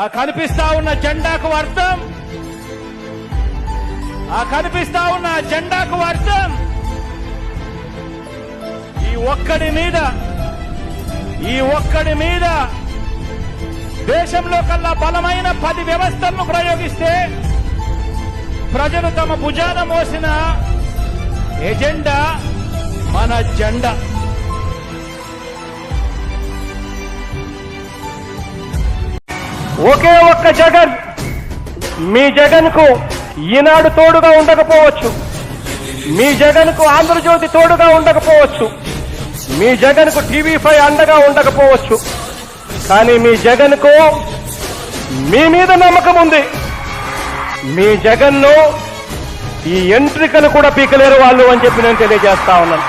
ఆ కనిపిస్తా ఉన్న జెండాకు అర్థం, ఆ కనిపిస్తా ఉన్న జెండాకు అర్థం ఈ ఒక్కడి మీద దేశంలో కల్లా బలమైన 10 వ్యవస్థలను ప్రయోగిస్తే ప్రజలు తమ భుజాన మోసిన ఎజెండా మన జెండా. ఒకే ఒక్క జగన్, మీ జగన్కు ఈనాడు తోడుగా ఉండకపోవచ్చు, మీ జగన్కు ఆంధ్రజ్యోతి తోడుగా ఉండకపోవచ్చు, మీ జగన్కు TV5 అండగా ఉండకపోవచ్చు, కానీ మీ జగన్కు మీ మీద నమ్మకం ఉంది. మీ జగన్ను ఈ ఎంట్రికలు కూడా పీకలేరు వాళ్ళు అని చెప్పి నేను తెలియజేస్తా ఉన్నాను.